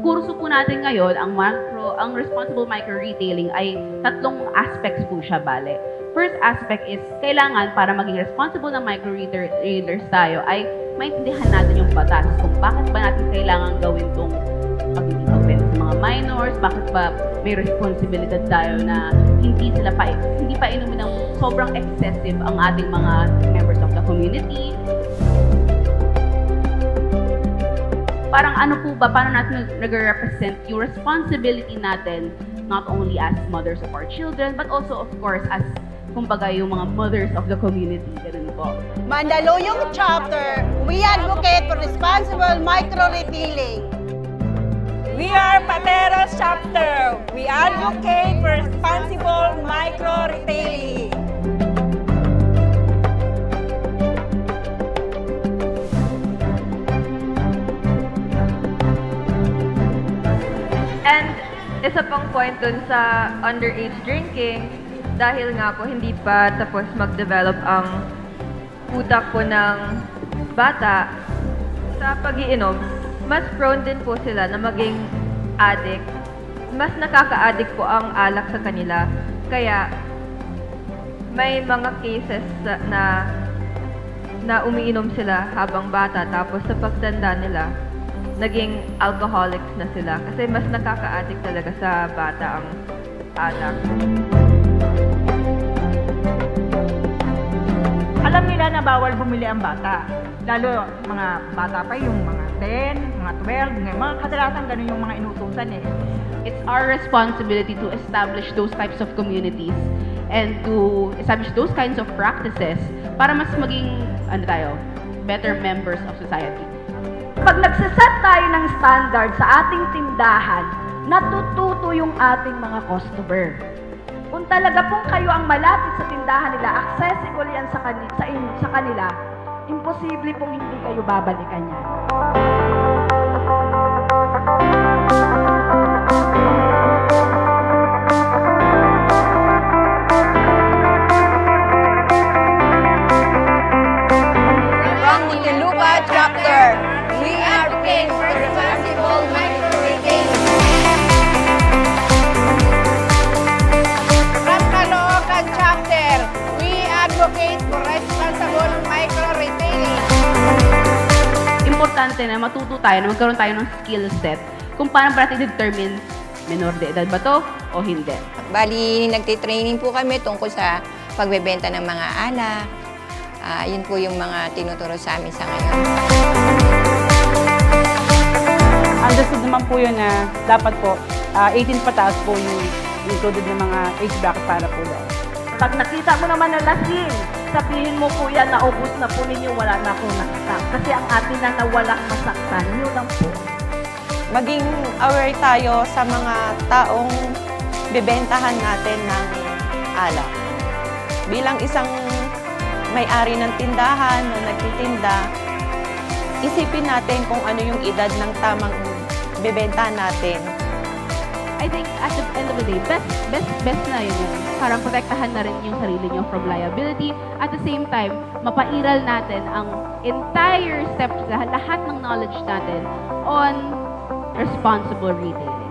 kurso po natin ngayon, ang responsible micro-retailing ay tatlong aspects po siya, bale. First aspect is, kailangan para maging responsible na micro-retailers tayo ay maintindihan natin yung batas kung bakit ba natin kailangan gawin itong pagbibenta sa mga minors, bakit ba may responsibilidad tayo na hindi pa inumin ng sobrang excessive ang ating mga members of the community. Parang ano po ba, paano natin nag-represent yung responsibility natin, not only as mothers of our children, but also, of course, as, kumbaga, yung mga mothers of the community. Ganun po. Mandaluyong Chapter, we advocate for responsible micro-retailing. We are Pateros Chapter. We advocate for responsible micro-retailing. And isa pang point dun sa underage drinking, dahil nga po hindi pa tapos mag-develop ang utak po ng bata sa pag-iinom, mas prone din po sila na maging addict. Mas nakaka-addict po ang alak sa kanila. Kaya may mga cases na umiinom sila habang bata, tapos sa pagtanda nila, naging alcoholics na sila. Kasi mas nakaka-addict talaga sa bata ang alak. Alam nila na bawal bumili ang bata. Lalo mga bata pa, yung mga 10, mga 12, mga kadalasan ganun yung mga inutusan eh. It's our responsibility to establish those types of communities and to establish those kinds of practices para mas maging, better members of society. Pag nagsaset tayo ng standard sa ating tindahan, natututo yung ating mga customer. Kung talaga pong kayo ang malapit sa tindahan nila, accessible yan sa kanila, imposible pong hindi kayo babalikan yan. From Muntinlupa Chapter, we advocate for responsible micro-retailing. From Caloocan Chapter, we advocate for responsible micro-retailing. Importante na matuto tayo, na magkaroon tayo ng skill set kung paano ba natin determine menor de edad ba to o hindi. Bali, nagtitraining po kami tungkol sa pagbebenta ng mga alak. Yun po yung mga tinuturo sa amin sa ngayon. Understood naman po yun na dapat po 18 pataas po yung included ng mga age bracket para po doon. Pag nakita mo naman na lasing, sabihin mo po yan, naubos na po ninyo, wala na akong nakita. Kasi ang atin na nawalang masaktan, yun lang po. Maging aware tayo sa mga taong bibentahan natin ng alak. Bilang isang may-ari ng tindahan na nagtitinda, isipin natin kung ano yung edad ng tamang bibentahan natin. I think at the end of the day, best na yun. Parang protektahan na rin yung sarili nyo from liability. At the same time, mapairal natin ang entire steps, lahat ng knowledge natin on responsible retailing.